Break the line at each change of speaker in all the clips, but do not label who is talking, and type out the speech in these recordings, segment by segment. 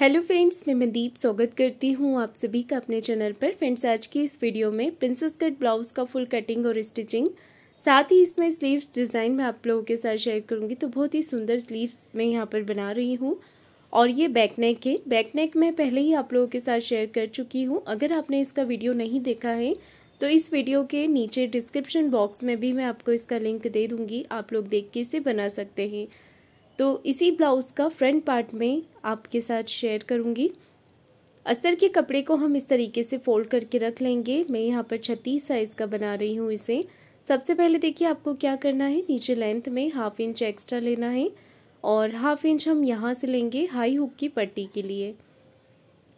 Hello friends, मैं मनदीप स्वागत करती हूँ आप सभी का अपने चैनल पर। फ्रेंड्स, आज की इस वीडियो में प्रिंसेस कट ब्लाउज़ का फुल कटिंग और स्टिचिंग, साथ ही इसमें स्लीव्स डिज़ाइन मैं आप लोगों के साथ शेयर करूँगी। तो बहुत ही सुंदर स्लीव्स मैं यहाँ पर बना रही हूँ और ये बैक नेक है। बैक नेक मैं पहले ही आप लोगों के साथ शेयर कर चुकी हूँ। अगर आपने इसका वीडियो नहीं देखा है तो इस वीडियो के नीचे डिस्क्रिप्शन बॉक्स में भी मैं आपको इसका लिंक दे दूँगी, आप लोग देख के इसे बना सकते हैं। तो इसी ब्लाउज़ का फ्रंट पार्ट में आपके साथ शेयर करूंगी। अस्तर के कपड़े को हम इस तरीके से फोल्ड करके रख लेंगे। मैं यहाँ पर 36 साइज़ का बना रही हूँ इसे। सबसे पहले देखिए आपको क्या करना है, नीचे लेंथ में 1/2 इंच एक्स्ट्रा लेना है और 1/2 इंच हम यहाँ से लेंगे हाई हुक की पट्टी के लिए।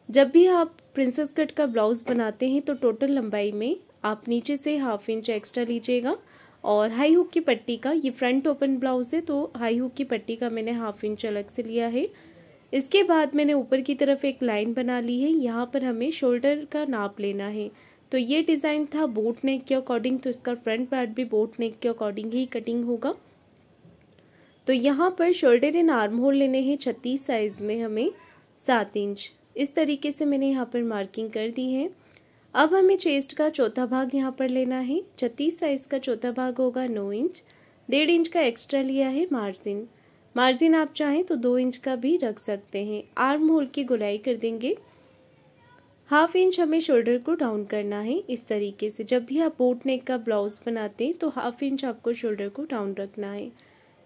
जब भी आप प्रिंसेस कट का ब्लाउज़ बनाते हैं तो टोटल लंबाई में आप नीचे से 1/2 इंच एक्स्ट्रा लीजिएगा और हाई हुक की पट्टी का, ये फ्रंट ओपन ब्लाउज़ है तो हाई हुक की पट्टी का मैंने 1/2 इंच अलग से लिया है। इसके बाद मैंने ऊपर की तरफ एक लाइन बना ली है। यहाँ पर हमें शोल्डर का नाप लेना है। तो ये डिज़ाइन था बोट नेक के अकॉर्डिंग, तो इसका फ्रंट पार्ट भी बोट नेक के अकॉर्डिंग ही कटिंग होगा। तो यहाँ पर शोल्डर एंड आर्म होल लेने हैं 36 साइज़ में हमें 7 इंच। इस तरीके से मैंने यहाँ पर मार्किंग कर दी है। अब हमें चेस्ट का चौथा भाग यहाँ पर लेना है। 36 साइज़ का चौथा भाग होगा 9 इंच। 1.5 इंच का एक्स्ट्रा लिया है मार्जिन आप चाहें तो 2 इंच का भी रख सकते हैं। आर्म होल की गोलाई कर देंगे। 1/2 इंच हमें शोल्डर को डाउन करना है। इस तरीके से जब भी आप बोट नेक का ब्लाउज बनाते हैं तो 1/2 इंच आपको शोल्डर को डाउन रखना है।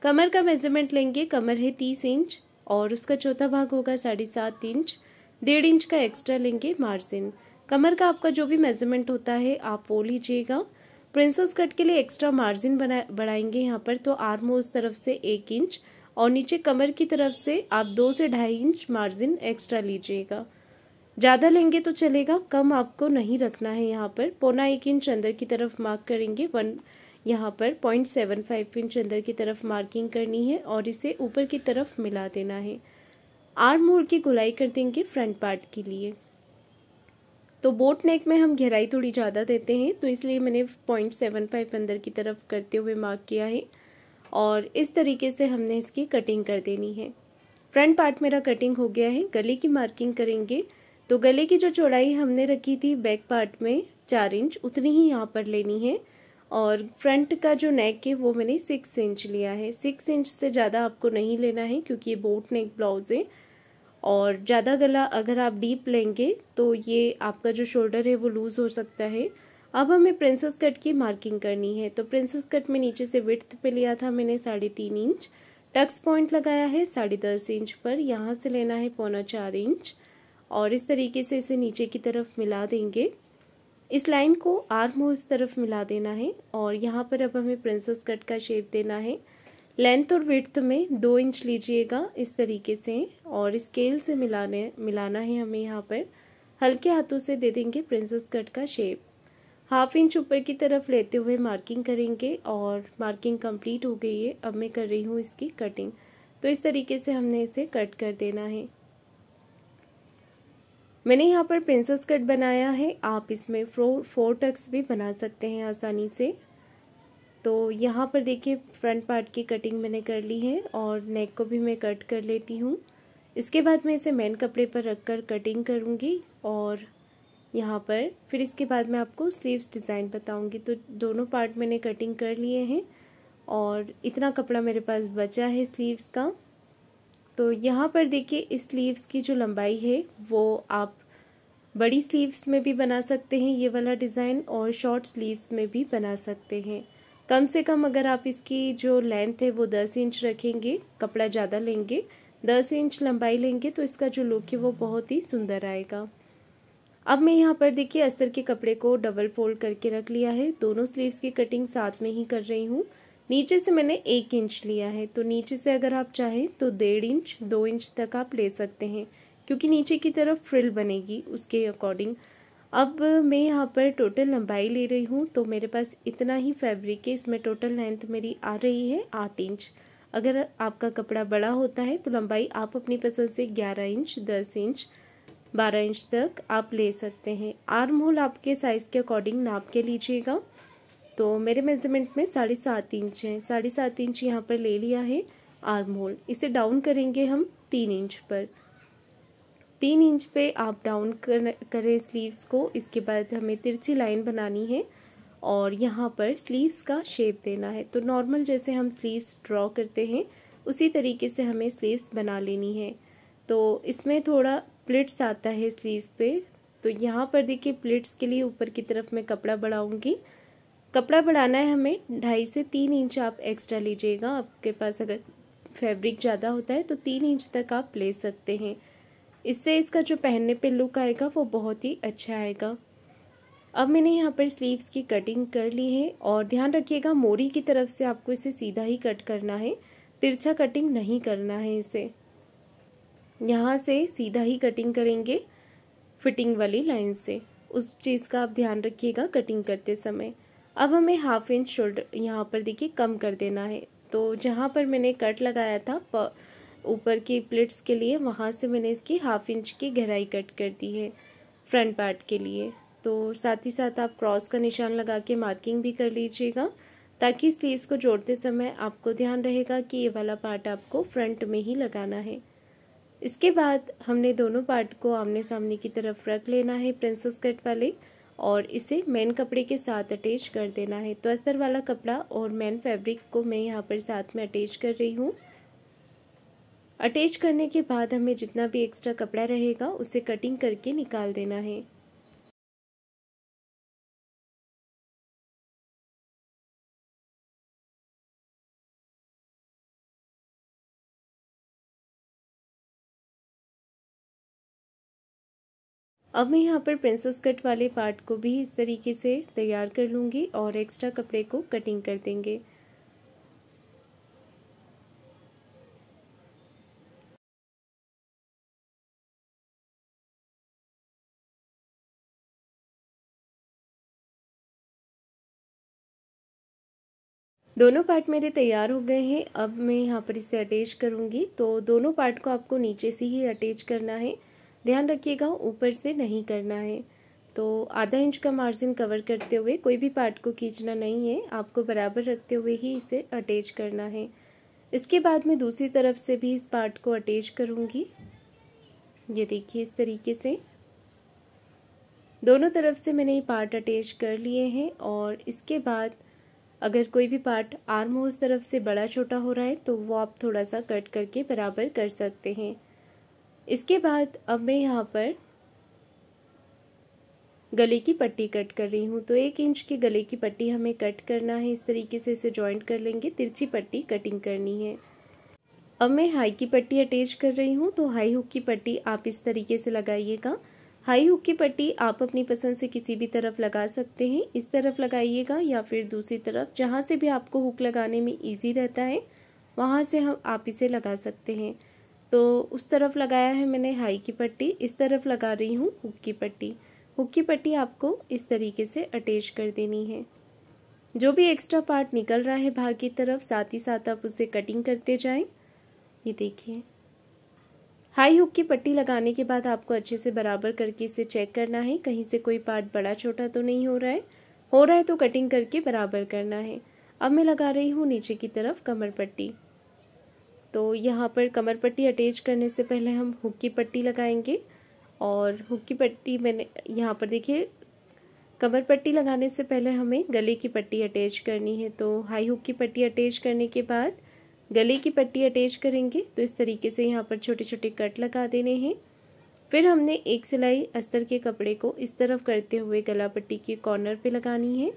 कमर का मेजरमेंट लेंगे। कमर है 30 इंच और उसका चौथा भाग होगा 7.5 इंच। 1.5 इंच का एक्स्ट्रा लेंगे मार्जिन। कमर का आपका जो भी मेजरमेंट होता है आप वो लीजिएगा। प्रिंसेस कट के लिए एक्स्ट्रा मार्जिन बढ़ाएंगे यहाँ पर, तो आर्म होल तरफ से 1 इंच और नीचे कमर की तरफ से आप 2 से 2.5 इंच मार्जिन एक्स्ट्रा लीजिएगा। ज़्यादा लेंगे तो चलेगा, कम आपको नहीं रखना है। यहाँ पर 0.25 इंच अंदर की तरफ मार्क करेंगे। यहाँ पर 0.75 इंच अंदर की तरफ मार्किंग करनी है और इसे ऊपर की तरफ मिला देना है। आर्म होल की गोलाई कर देंगे फ्रंट पार्ट के लिए। तो बोट नेक में हम गहराई थोड़ी ज़्यादा देते हैं तो इसलिए मैंने 0.75 अंदर की तरफ करते हुए मार्क किया है और इस तरीके से हमने इसकी कटिंग कर देनी है। फ्रंट पार्ट मेरा कटिंग हो गया है। गले की मार्किंग करेंगे। तो गले की जो चौड़ाई हमने रखी थी बैक पार्ट में 4 इंच, उतनी ही यहाँ पर लेनी है और फ्रंट का जो नेक है वो मैंने 6 इंच लिया है। 6 इंच से ज़्यादा आपको नहीं लेना है क्योंकि ये बोट नेक ब्लाउज है और ज़्यादा गला अगर आप डीप लेंगे तो ये आपका जो शोल्डर है वो लूज़ हो सकता है। अब हमें प्रिंसेस कट की मार्किंग करनी है। तो प्रिंसेस कट में नीचे से विड्थ पे लिया था मैंने 3.5 इंच। टक्स पॉइंट लगाया है 10.5 इंच पर। यहाँ से लेना है 4.25 इंच और इस तरीके से इसे नीचे की तरफ मिला देंगे। इस लाइन को आर्म होल तरफ मिला देना है और यहाँ पर अब हमें प्रिंसेस कट का शेप देना है। लेंथ और विड्थ में 2 इंच लीजिएगा इस तरीके से और स्केल से मिलाना है हमें। यहाँ पर हल्के हाथों से दे देंगे प्रिंसेस कट का शेप। 1/2 इंच ऊपर की तरफ लेते हुए मार्किंग करेंगे और मार्किंग कंप्लीट हो गई है। अब मैं कर रही हूँ इसकी कटिंग। तो इस तरीके से हमने इसे कट कर देना है। मैंने यहाँ पर प्रिंसेस कट बनाया है, आप इसमें 4 टक्स भी बना सकते हैं आसानी से। तो यहाँ पर देखिए फ्रंट पार्ट की कटिंग मैंने कर ली है और नेक को भी मैं कट कर लेती हूँ। इसके बाद मैं इसे मेन कपड़े पर रखकर कटिंग करूँगी और यहाँ पर फिर इसके बाद मैं आपको स्लीव्स डिज़ाइन बताऊँगी। तो दोनों पार्ट मैंने कटिंग कर लिए हैं और इतना कपड़ा मेरे पास बचा है स्लीव्स का। तो यहाँ पर देखिए इस स्लीव्स की जो लंबाई है वो आप बड़ी स्लीव्स में भी बना सकते हैं ये वाला डिज़ाइन और शॉर्ट स्लीव्स में भी बना सकते हैं। कम से कम अगर आप इसकी जो लेंथ है वो 10 इंच रखेंगे, कपड़ा ज़्यादा लेंगे, 10 इंच लंबाई लेंगे तो इसका जो लुक है वो बहुत ही सुंदर आएगा। अब मैं यहाँ पर देखिए अस्तर के कपड़े को डबल फोल्ड करके रख लिया है। दोनों स्लीव्स की कटिंग साथ में ही कर रही हूँ। नीचे से मैंने 1 इंच लिया है तो नीचे से अगर आप चाहें तो 1.5 इंच 2 इंच तक आप ले सकते हैं क्योंकि नीचे की तरफ फ्रिल बनेगी उसके अकॉर्डिंग। अब मैं यहाँ पर टोटल लंबाई ले रही हूँ तो मेरे पास इतना ही फैब्रिक है। इसमें टोटल लेंथ मेरी आ रही है 8 इंच। अगर आपका कपड़ा बड़ा होता है तो लंबाई आप अपनी पसंद से 11 इंच 10 इंच 12 इंच तक आप ले सकते हैं। आर्म होल आपके साइज़ के अकॉर्डिंग नाप के लीजिएगा। तो मेरे मेजरमेंट में 7.5 इंच है, 7.5 इंच यहाँ पर ले लिया है आर्म होल। इसे डाउन करेंगे हम 3 इंच पर। 3 इंच पे आप डाउन करें स्लीव्स को। इसके बाद हमें तिरछी लाइन बनानी है और यहाँ पर स्लीव्स का शेप देना है। तो नॉर्मल जैसे हम स्लीव्स ड्रॉ करते हैं उसी तरीके से हमें स्लीव्स बना लेनी है। तो इसमें थोड़ा प्लिट्स आता है स्लीव्स पे, तो यहाँ पर देखिए प्लिट्स के लिए ऊपर की तरफ मैं कपड़ा बढ़ाऊंगी। कपड़ा बढ़ाना है हमें 2.5 से 3 इंच आप एक्स्ट्रा लीजिएगा। आपके पास अगर फैब्रिक ज़्यादा होता है तो 3 इंच तक आप ले सकते हैं। इससे इसका जो पहनने पे लुक आएगा वो बहुत ही अच्छा आएगा। अब मैंने यहाँ पर स्लीव्स की कटिंग कर ली है और ध्यान रखिएगा मोरी की तरफ से आपको इसे सीधा ही कट करना है, तिरछा कटिंग नहीं करना है। इसे यहाँ से सीधा ही कटिंग करेंगे फिटिंग वाली लाइन से, उस चीज़ का आप ध्यान रखिएगा कटिंग करते समय। अब हमें 1/2 इंच शोल्डर यहाँ पर देखिए कम कर देना है। तो जहाँ पर मैंने कट लगाया था ऊपर की प्लिट्स के लिए, वहाँ से मैंने इसकी 1/2 इंच की गहराई कट कर दी है फ्रंट पार्ट के लिए। तो साथ ही साथ आप क्रॉस का निशान लगा के मार्किंग भी कर लीजिएगा, ताकि स्लीव्स को जोड़ते समय आपको ध्यान रहेगा कि ये वाला पार्ट आपको फ्रंट में ही लगाना है। इसके बाद हमने दोनों पार्ट को आमने सामने की तरफ रख लेना है प्रिंसेस कट वाले, और इसे मेन कपड़े के साथ अटैच कर देना है। तो अस्तर वाला कपड़ा और मेन फैब्रिक को मैं यहाँ पर साथ में अटैच कर रही हूँ। अटैच करने के बाद हमें जितना भी एक्स्ट्रा कपड़ा रहेगा उसे कटिंग करके निकाल देना है। अब मैं यहाँ पर प्रिंसेस कट वाले पार्ट को भी इस तरीके से तैयार कर लूँगी और एक्स्ट्रा कपड़े को कटिंग कर देंगे। दोनों पार्ट मेरे तैयार हो गए हैं। अब मैं यहाँ पर इसे अटैच करूँगी। तो दोनों पार्ट को आपको नीचे से ही अटैच करना है, ध्यान रखिएगा ऊपर से नहीं करना है। तो आधा इंच का मार्जिन कवर करते हुए कोई भी पार्ट को खींचना नहीं है, आपको बराबर रखते हुए ही इसे अटैच करना है। इसके बाद मैं दूसरी तरफ से भी इस पार्ट को अटैच करूँगी। ये देखिए इस तरीके से दोनों तरफ से मैंने ये पार्ट अटैच कर लिए हैं। और इसके बाद अगर कोई भी पार्ट आर्म होल तरफ से बड़ा छोटा हो रहा है तो वो आप थोड़ा सा कट करके बराबर कर सकते हैं। इसके बाद अब मैं यहाँ पर गले की पट्टी कट कर रही हूँ। तो 1 इंच की गले की पट्टी हमें कट करना है। इस तरीके से इसे जॉइंट कर लेंगे, तिरछी पट्टी कटिंग करनी है। अब मैं हाई की पट्टी अटैच कर रही हूँ। तो हाई हुक की पट्टी आप इस तरीके से लगाइएगा। हाई हुक की पट्टी आप अपनी पसंद से किसी भी तरफ लगा सकते हैं, इस तरफ लगाइएगा या फिर दूसरी तरफ, जहाँ से भी आपको हुक लगाने में इजी रहता है वहाँ से आप इसे लगा सकते हैं। तो उस तरफ लगाया है मैंने हाई की पट्टी, इस तरफ लगा रही हूँ हुक की पट्टी। हुक की पट्टी आपको इस तरीके से अटैच कर देनी है। जो भी एक्स्ट्रा पार्ट निकल रहा है बाहर की तरफ, साथ ही साथ आप उसे कटिंग करते जाएं। ये देखिए हाई हुक की पट्टी लगाने के बाद आपको अच्छे से बराबर करके इसे चेक करना है, कहीं से कोई पार्ट बड़ा छोटा तो नहीं हो रहा है तो कटिंग करके बराबर करना है। अब मैं लगा रही हूँ नीचे की तरफ कमर पट्टी। तो यहाँ पर कमर पट्टी अटैच करने से पहले हम हुक की पट्टी लगाएंगे। और हुक की पट्टी मैंने यहाँ पर देखिए, कमर पट्टी लगाने से पहले हमें गले की पट्टी अटैच करनी है। तो हाई हुक की पट्टी अटैच करने के बाद गले की पट्टी अटैच करेंगे। तो इस तरीके से यहाँ पर छोटे छोटे कट लगा देने हैं। फिर हमने एक सिलाई अस्तर के कपड़े को इस तरफ करते हुए गला पट्टी के कॉर्नर पे लगानी है।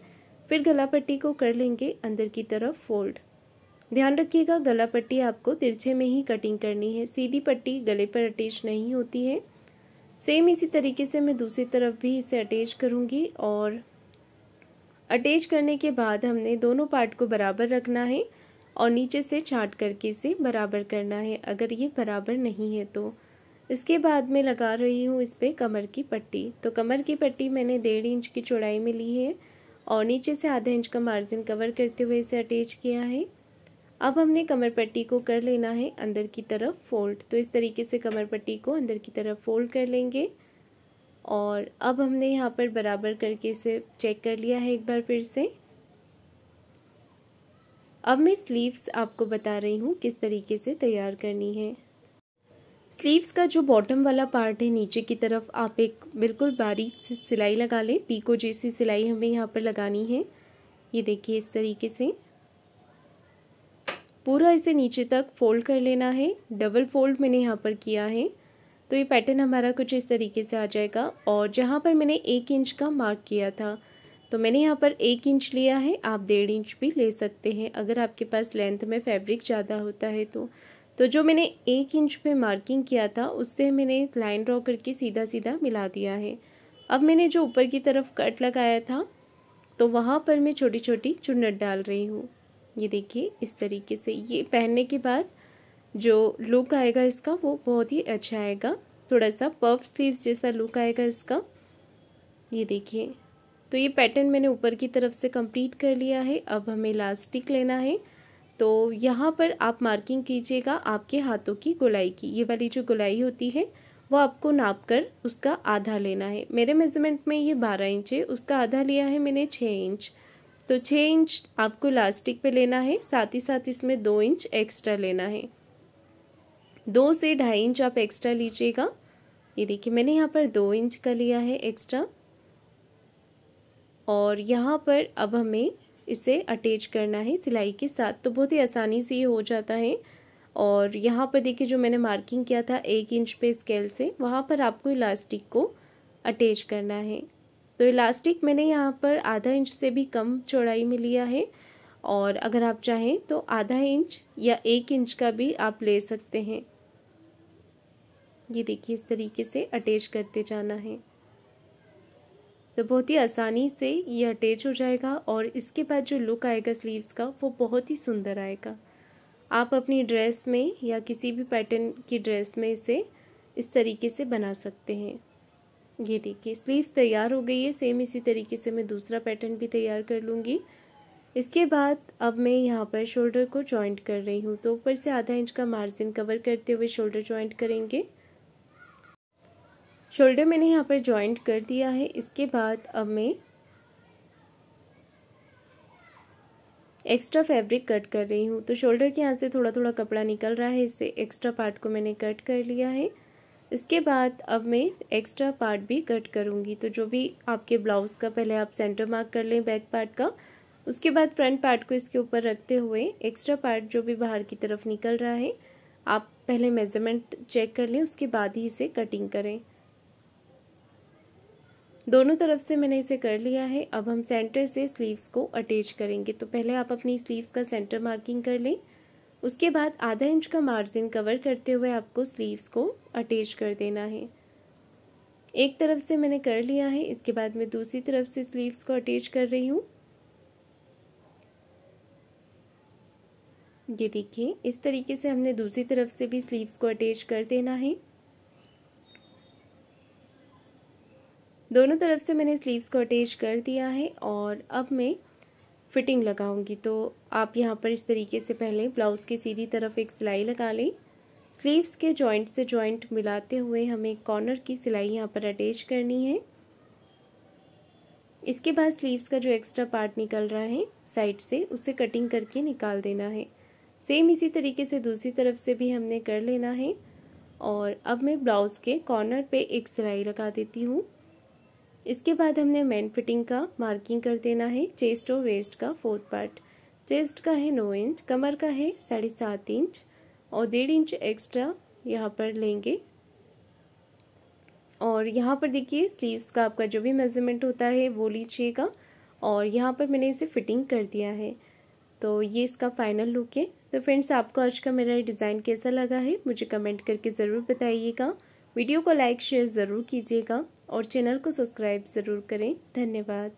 फिर गला पट्टी को कर लेंगे अंदर की तरफ फोल्ड। ध्यान रखिएगा गला पट्टी आपको तिरछे में ही कटिंग करनी है, सीधी पट्टी गले पर अटैच नहीं होती है। सेम इसी तरीके से मैं दूसरी तरफ भी इसे अटैच करूँगी। और अटैच करने के बाद हमने दोनों पार्ट को बराबर रखना है और नीचे से छांट करके इसे बराबर करना है, अगर ये बराबर नहीं है तो। इसके बाद मैं लगा रही हूँ इस पर कमर की पट्टी। तो कमर की पट्टी मैंने 1.5 इंच की चौड़ाई में ली है और नीचे से आधा इंच का मार्जिन कवर करते हुए इसे अटैच किया है। अब हमने कमर पट्टी को कर लेना है अंदर की तरफ फोल्ड। तो इस तरीके से कमर पट्टी को अंदर की तरफ फोल्ड कर लेंगे। और अब हमने यहाँ पर बराबर करके इसे चेक कर लिया है एक बार फिर से। अब मैं स्लीव्स आपको बता रही हूँ किस तरीके से तैयार करनी है। स्लीव्स का जो बॉटम वाला पार्ट है नीचे की तरफ आप एक बिल्कुल बारीक सी सिलाई लगा लें। पीको जैसी सिलाई हमें यहाँ पर लगानी है। ये देखिए इस तरीके से पूरा इसे नीचे तक फोल्ड कर लेना है। डबल फोल्ड मैंने यहाँ पर किया है तो ये पैटर्न हमारा कुछ इस तरीके से आ जाएगा। और जहाँ पर मैंने 1 इंच का मार्क किया था तो मैंने यहाँ पर 1 इंच लिया है। आप 1.5 इंच भी ले सकते हैं अगर आपके पास लेंथ में फैब्रिक ज़्यादा होता है तो जो मैंने 1 इंच पे मार्किंग किया था उससे मैंने लाइन ड्रॉ करके सीधा सीधा मिला दिया है। अब मैंने जो ऊपर की तरफ कट लगाया था तो वहाँ पर मैं छोटी छोटी चुन्नट डाल रही हूँ। ये देखिए इस तरीके से ये पहनने के बाद जो लुक आएगा इसका वो बहुत ही अच्छा आएगा। थोड़ा सा पफ स्लीव्स जैसा लुक आएगा इसका। ये देखिए तो ये पैटर्न मैंने ऊपर की तरफ से कंप्लीट कर लिया है। अब हमें इलास्टिक लेना है तो यहाँ पर आप मार्किंग कीजिएगा आपके हाथों की गोलाई की। ये वाली जो गोलाई होती है वो आपको नाप कर उसका आधा लेना है। मेरे मेजरमेंट में ये 12 इंच है, उसका आधा लिया है मैंने 6 इंच। तो 6 इंच आपको इलास्टिक पे लेना है, साथ ही साथ इसमें 2 इंच एक्स्ट्रा लेना है। 2 से 2.5 इंच आप एक्स्ट्रा लीजिएगा। ये देखिए मैंने यहाँ पर 2 इंच का लिया है एक्स्ट्रा। और यहाँ पर अब हमें इसे अटैच करना है सिलाई के साथ। तो बहुत ही आसानी से ये हो जाता है। और यहाँ पर देखिए जो मैंने मार्किंग किया था 1 इंच पे स्केल से, वहाँ पर आपको इलास्टिक को अटैच करना है। तो इलास्टिक मैंने यहाँ पर आधा इंच से भी कम चौड़ाई में लिया है। और अगर आप चाहें तो आधा इंच या 1 इंच का भी आप ले सकते हैं। ये देखिए इस तरीके से अटैच करते जाना है तो बहुत ही आसानी से ये अटैच हो जाएगा। और इसके बाद जो लुक आएगा स्लीव्स का वो बहुत ही सुंदर आएगा। आप अपनी ड्रेस में या किसी भी पैटर्न की ड्रेस में इसे इस तरीके से बना सकते हैं। ये देखिए स्लीव्स तैयार हो गई है। सेम इसी तरीके से मैं दूसरा पैटर्न भी तैयार कर लूँगी। इसके बाद अब मैं यहाँ पर शोल्डर को जॉइंट कर रही हूँ। तो ऊपर से आधा इंच का मार्जिन कवर करते हुए शोल्डर जॉइंट करेंगे। शोल्डर मैंने यहाँ पर जॉइंट कर दिया है। इसके बाद अब मैं एक्स्ट्रा फैब्रिक कट कर रही हूँ। तो शोल्डर के यहाँ से थोड़ा थोड़ा कपड़ा निकल रहा है, इससे एक्स्ट्रा पार्ट को मैंने कट कर लिया है। इसके बाद अब मैं एक्स्ट्रा पार्ट भी कट करूँगी। तो जो भी आपके ब्लाउज़ का पहले आप सेंटर मार्क कर लें बैक पार्ट का, उसके बाद फ्रंट पार्ट को इसके ऊपर रखते हुए एक्स्ट्रा पार्ट जो भी बाहर की तरफ निकल रहा है आप पहले मेजरमेंट चेक कर लें, उसके बाद ही इसे कटिंग करें। दोनों तरफ से मैंने इसे कर लिया है। अब हम सेंटर से स्लीव्स को अटैच करेंगे। तो पहले आप अपनी स्लीव्स का सेंटर मार्किंग कर लें, उसके बाद आधा इंच का मार्जिन कवर करते हुए आपको स्लीव्स को अटैच कर देना है। एक तरफ से मैंने कर लिया है, इसके बाद मैं दूसरी तरफ से स्लीव्स को अटैच कर रही हूँ। ये देखिए इस तरीके से हमने दूसरी तरफ से भी स्लीव्स को अटैच कर देना है। दोनों तरफ से मैंने स्लीव्स को अटैच कर दिया है और अब मैं फिटिंग लगाऊंगी। तो आप यहाँ पर इस तरीके से पहले ब्लाउज़ की सीधी तरफ एक सिलाई लगा लें। स्लीव्स के जॉइंट से जॉइंट मिलाते हुए हमें कॉर्नर की सिलाई यहाँ पर अटैच करनी है। इसके बाद स्लीव्स का जो एक्स्ट्रा पार्ट निकल रहा है साइड से, उसे कटिंग करके निकाल देना है। सेम इसी तरीके से दूसरी तरफ से भी हमने कर लेना है। और अब मैं ब्लाउज़ के कॉर्नर पे एक सिलाई लगा देती हूँ। इसके बाद हमने मेन फिटिंग का मार्किंग कर देना है। चेस्ट और वेस्ट का 4th पार्ट, चेस्ट का है 9 इंच, कमर का है 7.5 इंच और 1.5 इंच एक्स्ट्रा यहाँ पर लेंगे। और यहाँ पर देखिए स्लीव्स का आपका जो भी मेजरमेंट होता है वो लीजिएगा। और यहाँ पर मैंने इसे फिटिंग कर दिया है। तो ये इसका फाइनल लुक है। तो फ्रेंड्स आपको आज का मेरा डिज़ाइन कैसा लगा है मुझे कमेंट करके ज़रूर बताइएगा। वीडियो को लाइक शेयर ज़रूर कीजिएगा और चैनल को सब्सक्राइब ज़रूर करें। धन्यवाद।